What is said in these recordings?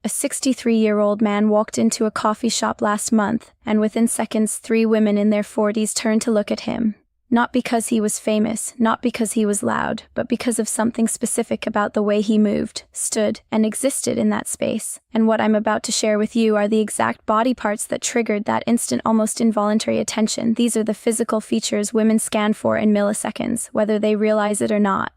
A 63-year-old man walked into a coffee shop last month, and within seconds 3 women in their 40s turned to look at him. Not because he was famous, not because he was loud, but because of something specific about the way he moved, stood, and existed in that space. And what I'm about to share with you are the exact body parts that triggered that instant, almost involuntary attention. These are the physical features women scan for in milliseconds, whether they realize it or not.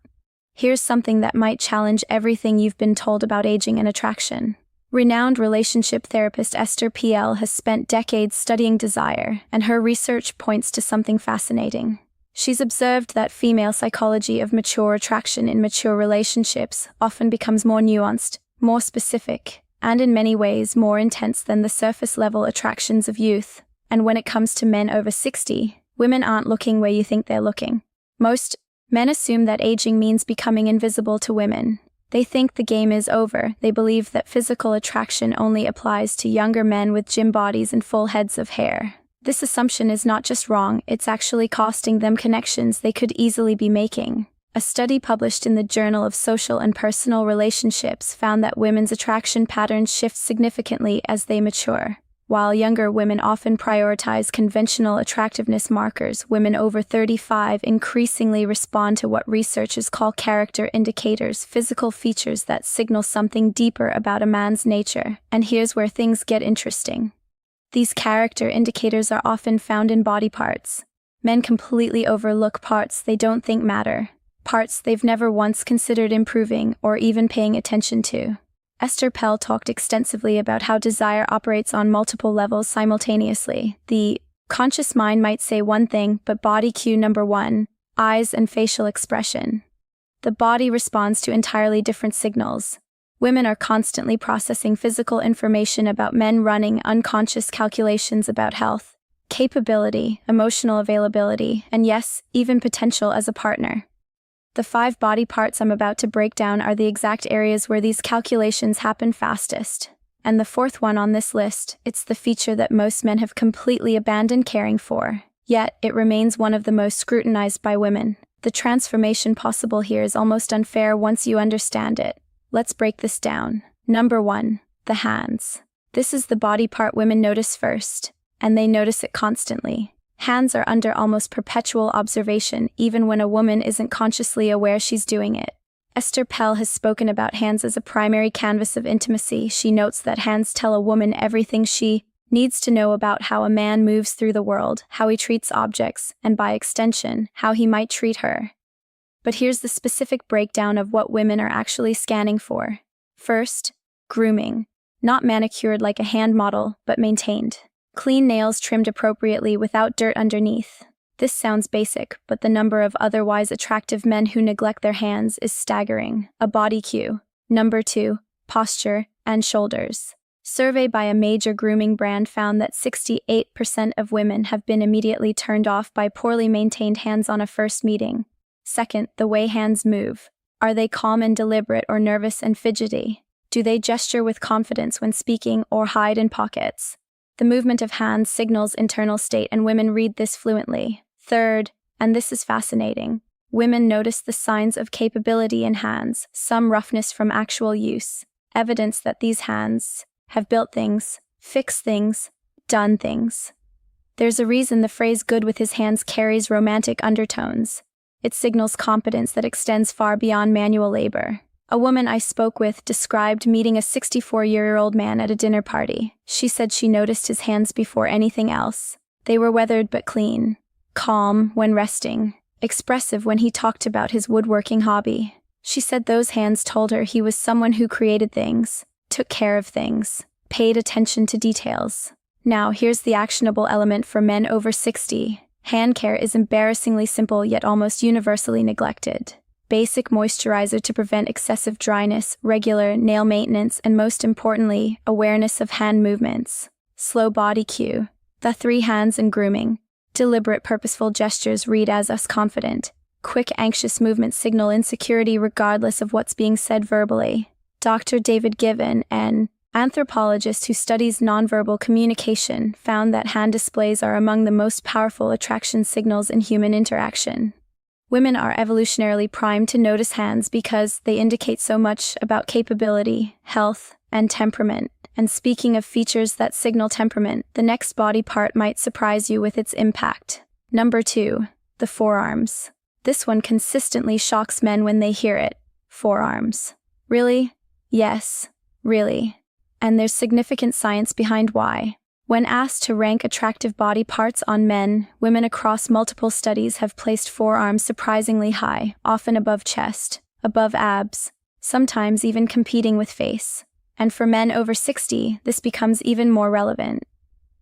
Here's something that might challenge everything you've been told about aging and attraction. Renowned relationship therapist Esther P.L. has spent decades studying desire, and her research points to something fascinating. She's observed that female psychology of mature attraction in mature relationships often becomes more nuanced, more specific, and in many ways more intense than the surface-level attractions of youth. And when it comes to men over 60, women aren't looking where you think they're looking. Most men assume that aging means becoming invisible to women. They think the game is over. They believe that physical attraction only applies to younger men with gym bodies and full heads of hair. This assumption is not just wrong, it's actually costing them connections they could easily be making. A study published in the Journal of Social and Personal Relationships found that women's attraction patterns shift significantly as they mature. While younger women often prioritize conventional attractiveness markers, women over 35 increasingly respond to what researchers call character indicators, physical features that signal something deeper about a man's nature. And here's where things get interesting. These character indicators are often found in body parts. Men completely overlook parts they don't think matter, parts they've never once considered improving or even paying attention to. Esther Pell talked extensively about how desire operates on multiple levels simultaneously. The conscious mind might say one thing, but body cue number 1, eyes and facial expression. The body responds to entirely different signals. Women are constantly processing physical information about men, running unconscious calculations about health, capability, emotional availability, and yes, even potential as a partner. The 5 body parts I'm about to break down are the exact areas where these calculations happen fastest. And the 4th one on this list, it's the feature that most men have completely abandoned caring for. Yet, it remains one of the most scrutinized by women. The transformation possible here is almost unfair once you understand it. Let's break this down. Number 1, the hands. This is the body part women notice first, and they notice it constantly. Hands are under almost perpetual observation, even when a woman isn't consciously aware she's doing it. Esther Pell has spoken about hands as a primary canvas of intimacy. She notes that hands tell a woman everything she needs to know about how a man moves through the world, how he treats objects, and by extension, how he might treat her. But here's the specific breakdown of what women are actually scanning for. First, grooming. Not manicured like a hand model, but maintained. Clean nails trimmed appropriately without dirt underneath. This sounds basic, but the number of otherwise attractive men who neglect their hands is staggering. A body cue. Number 2, posture and shoulders. Survey by a major grooming brand found that 68% of women have been immediately turned off by poorly maintained hands on a first meeting. Second, the way hands move. Are they calm and deliberate or nervous and fidgety? Do they gesture with confidence when speaking or hide in pockets? The movement of hands signals internal state, and women read this fluently. Third, and this is fascinating, women notice the signs of capability in hands, some roughness from actual use, evidence that these hands have built things, fixed things, done things. There's a reason the phrase "good with his hands" carries romantic undertones. It signals competence that extends far beyond manual labor. A woman I spoke with described meeting a 64-year-old man at a dinner party. She said she noticed his hands before anything else. They were weathered but clean, calm when resting, expressive when he talked about his woodworking hobby. She said those hands told her he was someone who created things, took care of things, paid attention to details. Now, here's the actionable element for men over 60. Hand care is embarrassingly simple yet almost universally neglected. Basic moisturizer to prevent excessive dryness, regular nail maintenance, and most importantly, awareness of hand movements. Slow body cue. The 3 hands and grooming. Deliberate purposeful gestures read as us confident. Quick anxious movements signal insecurity regardless of what's being said verbally. Dr. David Given, an anthropologist who studies nonverbal communication, found that hand displays are among the most powerful attraction signals in human interaction. Women are evolutionarily primed to notice hands because they indicate so much about capability, health, and temperament. And speaking of features that signal temperament, the next body part might surprise you with its impact. Number 2. The forearms. This one consistently shocks men when they hear it. Forearms. Really? Yes, really. And there's significant science behind why. When asked to rank attractive body parts on men, women across multiple studies have placed forearms surprisingly high, often above chest, above abs, sometimes even competing with face. And for men over 60, this becomes even more relevant.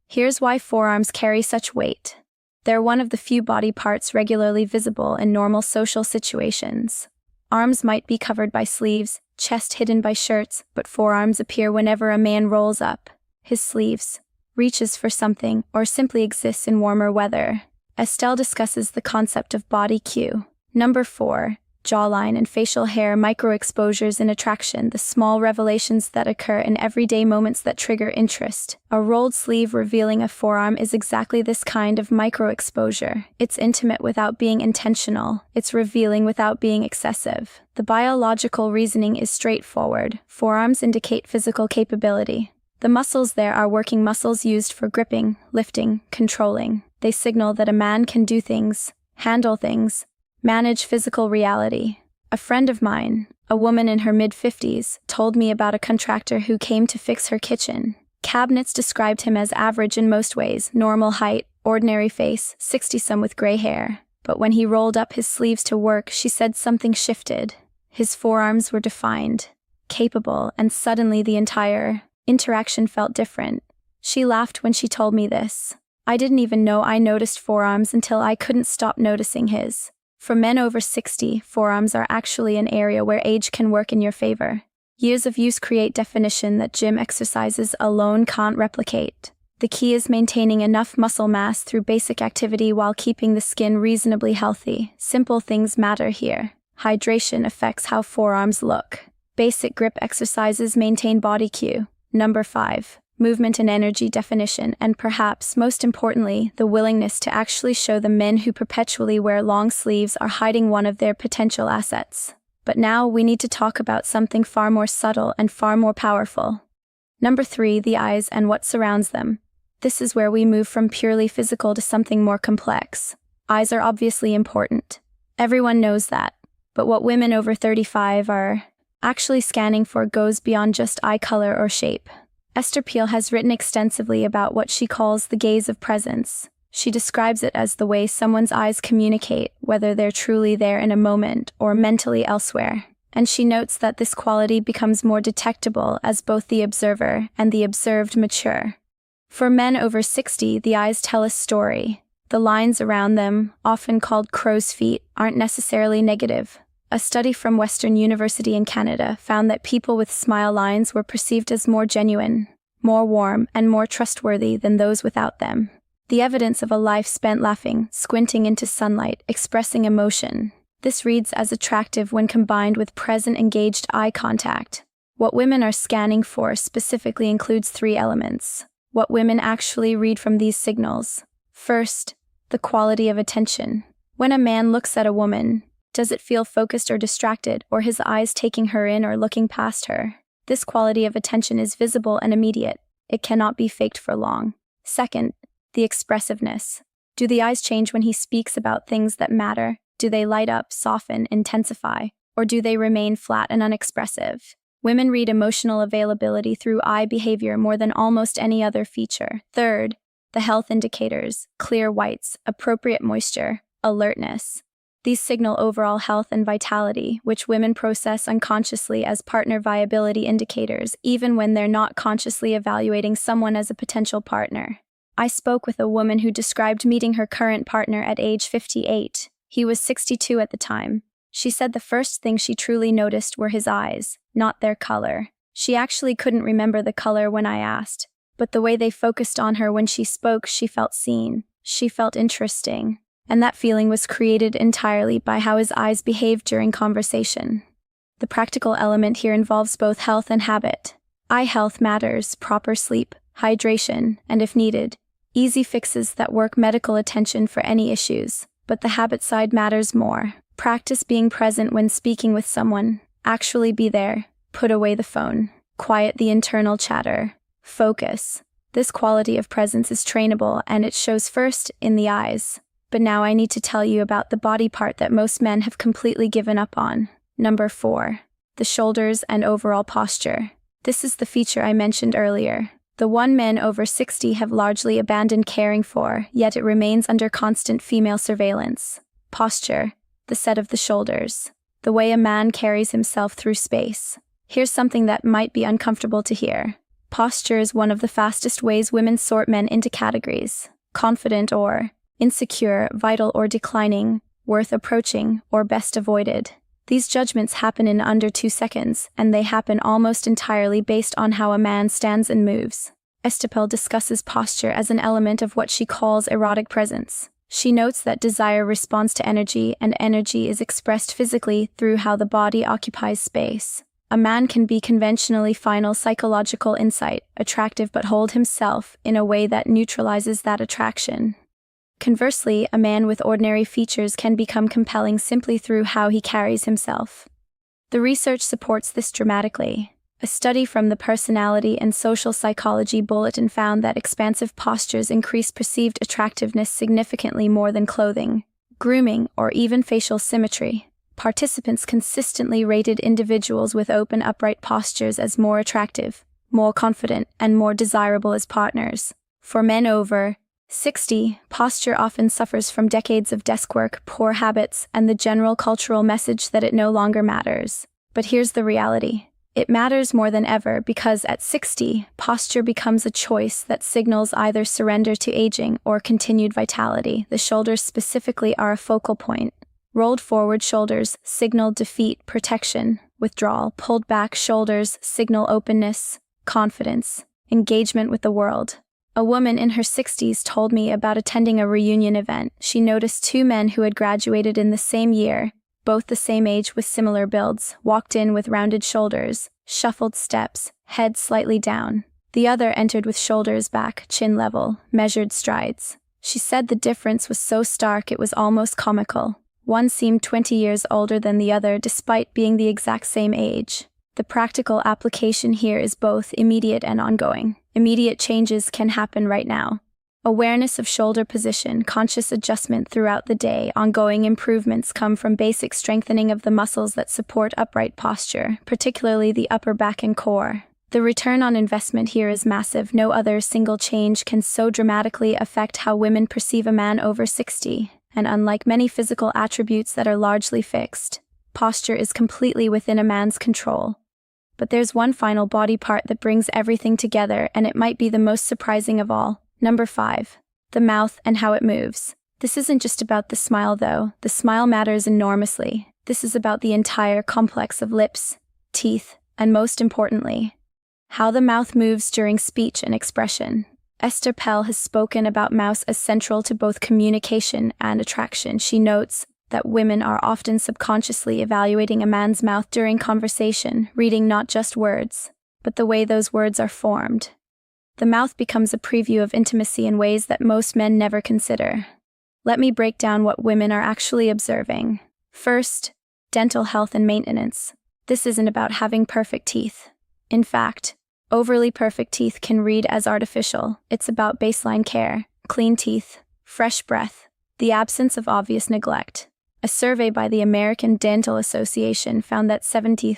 Here's why forearms carry such weight. They're one of the few body parts regularly visible in normal social situations. Arms might be covered by sleeves, chest hidden by shirts, but forearms appear whenever a man rolls up his sleeves, reaches for something, or simply exists in warmer weather. Estelle discusses the concept of body cue. Number 4. Jawline and facial hair micro-exposures in attraction, the small revelations that occur in everyday moments that trigger interest. A rolled sleeve revealing a forearm is exactly this kind of micro-exposure. It's intimate without being intentional. It's revealing without being excessive. The biological reasoning is straightforward. Forearms indicate physical capability. The muscles there are working muscles used for gripping, lifting, controlling. They signal that a man can do things, handle things, manage physical reality. A friend of mine, a woman in her mid-50s, told me about a contractor who came to fix her kitchen. Cabinets described him as average in most ways, normal height, ordinary face, 60-some with gray hair. But when he rolled up his sleeves to work, she said something shifted. His forearms were defined, capable, and suddenly the entire interaction felt different. She laughed when she told me this. I didn't even know I noticed forearms until I couldn't stop noticing his. For men over 60, forearms are actually an area where age can work in your favor. Years of use create definition that gym exercises alone can't replicate. The key is maintaining enough muscle mass through basic activity while keeping the skin reasonably healthy. Simple things matter here. Hydration affects how forearms look. Basic grip exercises maintain body cue. Number 5. Movement and energy definition, and perhaps, most importantly, the willingness to actually show the men who perpetually wear long sleeves are hiding one of their potential assets. But now we need to talk about something far more subtle and far more powerful. Number 3, the eyes and what surrounds them. This is where we move from purely physical to something more complex. Eyes are obviously important. Everyone knows that. But what women over 35 are actually scanning for goes beyond just eye color or shape. Esther Peel has written extensively about what she calls the gaze of presence. She describes it as the way someone's eyes communicate, whether they're truly there in a moment or mentally elsewhere. And she notes that this quality becomes more detectable as both the observer and the observed mature. For men over 60, the eyes tell a story. The lines around them, often called crow's feet, aren't necessarily negative. A study from Western University in Canada found that people with smile lines were perceived as more genuine, more warm, and more trustworthy than those without them. The evidence of a life spent laughing, squinting into sunlight, expressing emotion. This reads as attractive when combined with present engaged eye contact. What women are scanning for specifically includes 3 elements. What women actually read from these signals. First, the quality of attention. When a man looks at a woman, does it feel focused or distracted, or his eyes taking her in or looking past her? This quality of attention is visible and immediate. It cannot be faked for long. Second, the expressiveness. Do the eyes change when he speaks about things that matter? Do they light up, soften, intensify, or do they remain flat and unexpressive? Women read emotional availability through eye behavior more than almost any other feature. Third, the health indicators, clear whites, appropriate moisture, alertness. These signal overall health and vitality, which women process unconsciously as partner viability indicators, even when they're not consciously evaluating someone as a potential partner. I spoke with a woman who described meeting her current partner at age 58. He was 62 at the time. She said the first thing she truly noticed were his eyes, not their color. She actually couldn't remember the color when I asked, but the way they focused on her when she spoke, she felt seen. She felt interesting. And that feeling was created entirely by how his eyes behaved during conversation. The practical element here involves both health and habit. Eye health matters, proper sleep, hydration, and if needed, easy fixes that work medical attention for any issues. But the habit side matters more. Practice being present when speaking with someone. Actually be there. Put away the phone. Quiet the internal chatter. Focus. This quality of presence is trainable, and it shows first in the eyes. But now I need to tell you about the body part that most men have completely given up on. Number 4. The shoulders and overall posture. This is the feature I mentioned earlier. The one men over 60 have largely abandoned caring for, yet it remains under constant female surveillance. Posture. The set of the shoulders. The way a man carries himself through space. Here's something that might be uncomfortable to hear. Posture is one of the fastest ways women sort men into categories. Confident or insecure, vital or declining, worth approaching or best avoided. These judgments happen in under 2 seconds, and they happen almost entirely based on how a man stands and moves. Estepel discusses posture as an element of what she calls erotic presence. She notes that desire responds to energy, and energy is expressed physically through how the body occupies space. A man can be conventionally final psychological insight, attractive but hold himself in a way that neutralizes that attraction. Conversely, a man with ordinary features can become compelling simply through how he carries himself. The research supports this dramatically. A study from the Personality and Social Psychology Bulletin found that expansive postures increase perceived attractiveness significantly more than clothing, grooming, or even facial symmetry. Participants consistently rated individuals with open, upright postures as more attractive, more confident, and more desirable as partners. For men over 60, posture often suffers from decades of desk work, poor habits, and the general cultural message that it no longer matters. But here's the reality. It matters more than ever because at 60, posture becomes a choice that signals either surrender to aging or continued vitality. The shoulders specifically are a focal point. Rolled forward shoulders signal defeat, protection, withdrawal. Pulled back shoulders signal openness, confidence, engagement with the world. A woman in her 60s told me about attending a reunion event. She noticed 2 men who had graduated in the same year, both the same age with similar builds, walked in with rounded shoulders, shuffled steps, head slightly down. The other entered with shoulders back, chin level, measured strides. She said the difference was so stark it was almost comical. One seemed 20 years older than the other despite being the exact same age. The practical application here is both immediate and ongoing. Immediate changes can happen right now. Awareness of shoulder position, conscious adjustment throughout the day. Ongoing improvements come from basic strengthening of the muscles that support upright posture, particularly the upper back and core. The return on investment here is massive. No other single change can so dramatically affect how women perceive a man over 60. And unlike many physical attributes that are largely fixed, posture is completely within a man's control. But there's one final body part that brings everything together, and it might be the most surprising of all. Number 5. The mouth and how it moves. This isn't just about the smile though. The smile matters enormously. This is about the entire complex of lips, teeth, and most importantly, how the mouth moves during speech and expression. Esther Pell has spoken about mouth as central to both communication and attraction. She notes that women are often subconsciously evaluating a man's mouth during conversation, reading not just words, but the way those words are formed. The mouth becomes a preview of intimacy in ways that most men never consider. Let me break down what women are actually observing. First, dental health and maintenance. This isn't about having perfect teeth. In fact, overly perfect teeth can read as artificial. It's about baseline care, clean teeth, fresh breath, the absence of obvious neglect. A survey by the American Dental Association found that 70%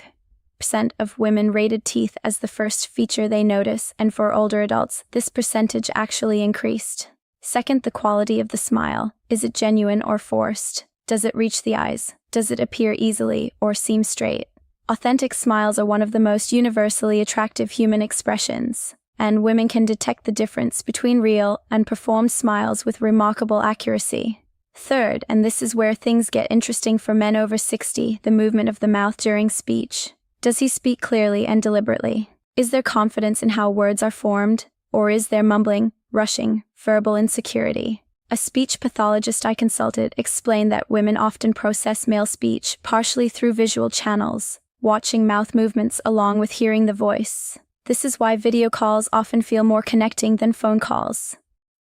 of women rated teeth as the first feature they notice, and for older adults, this percentage actually increased. Second, the quality of the smile. Is it genuine or forced? Does it reach the eyes? Does it appear easily or seem straight? Authentic smiles are one of the most universally attractive human expressions, and women can detect the difference between real and performed smiles with remarkable accuracy. Third, and this is where things get interesting for men over 60, the movement of the mouth during speech. Does he speak clearly and deliberately? Is there confidence in how words are formed, or is there mumbling, rushing, verbal insecurity? A speech pathologist I consulted explained that women often process male speech partially through visual channels, watching mouth movements along with hearing the voice. This is why video calls often feel more connecting than phone calls.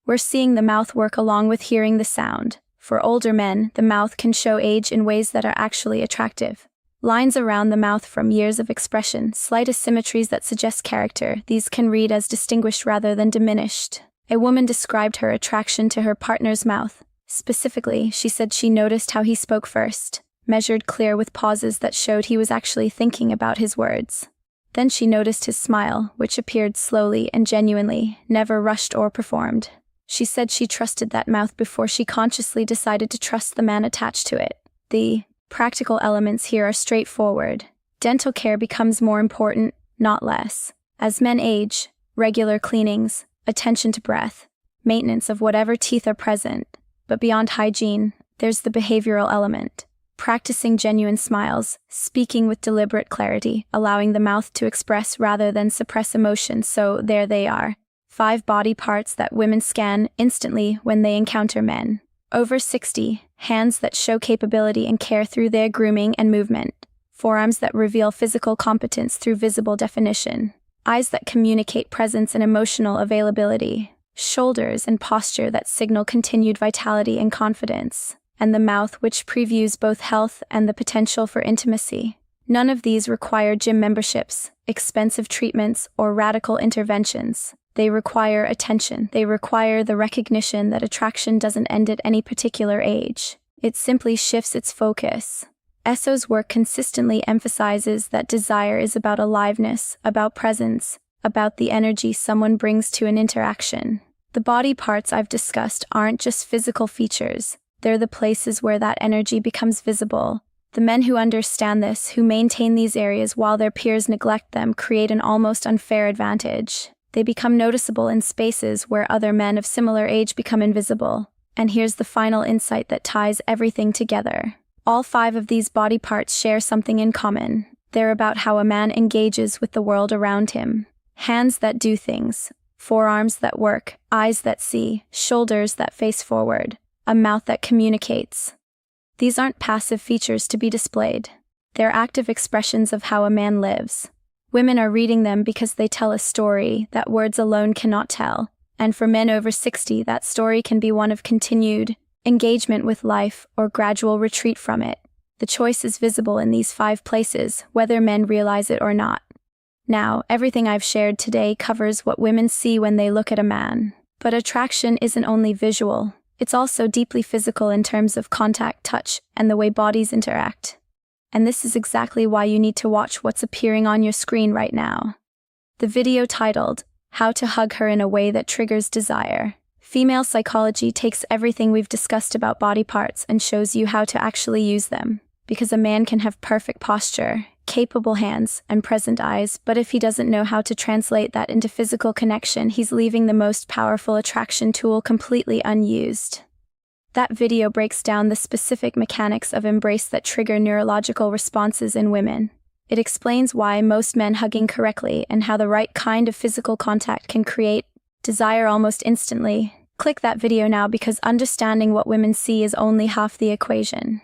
We're seeing the mouth work along with hearing the sound. For older men, the mouth can show age in ways that are actually attractive. Lines around the mouth from years of expression, slight asymmetries that suggest character. These can read as distinguished rather than diminished. A woman described her attraction to her partner's mouth. Specifically, she said she noticed how he spoke first, measured, clear, with pauses that showed he was actually thinking about his words. Then she noticed his smile, which appeared slowly and genuinely, never rushed or performed. She said she trusted that mouth before she consciously decided to trust the man attached to it. The practical elements here are straightforward. Dental care becomes more important, not less. As men age, regular cleanings, attention to breath, maintenance of whatever teeth are present. But beyond hygiene, there's the behavioral element. Practicing genuine smiles, speaking with deliberate clarity, allowing the mouth to express rather than suppress emotion. So there they are. 5 body parts that women scan instantly when they encounter men. Over 60, hands that show capability and care through their grooming and movement. Forearms that reveal physical competence through visible definition. Eyes that communicate presence and emotional availability. Shoulders and posture that signal continued vitality and confidence. And the mouth which previews both health and the potential for intimacy. None of these require gym memberships, expensive treatments, or radical interventions. They require attention. They require the recognition that attraction doesn't end at any particular age. It simply shifts its focus. Esso's work consistently emphasizes that desire is about aliveness, about presence, about the energy someone brings to an interaction. The body parts I've discussed aren't just physical features. They're the places where that energy becomes visible. The men who understand this, who maintain these areas while their peers neglect them, create an almost unfair advantage. They become noticeable in spaces where other men of similar age become invisible. And here's the final insight that ties everything together. All 5 of these body parts share something in common. They're about how a man engages with the world around him. Hands that do things, forearms that work, eyes that see, shoulders that face forward. A mouth that communicates. These aren't passive features to be displayed. They're active expressions of how a man lives. Women are reading them because they tell a story that words alone cannot tell. And for men over 60, that story can be one of continued engagement with life or gradual retreat from it. The choice is visible in these 5 places, whether men realize it or not. Now, everything I've shared today covers what women see when they look at a man. But attraction isn't only visual. It's also deeply physical in terms of contact, touch, and the way bodies interact. And this is exactly why you need to watch what's appearing on your screen right now. The video titled, How to Hug Her in a Way That Triggers Desire. Female psychology takes everything we've discussed about body parts and shows you how to actually use them. Because a man can have perfect posture, capable hands, and present eyes, but if he doesn't know how to translate that into physical connection, he's leaving the most powerful attraction tool completely unused. That video breaks down the specific mechanics of embrace that trigger neurological responses in women. It explains why most men hugging correctly and how the right kind of physical contact can create desire almost instantly. Click that video now because understanding what women see is only half the equation.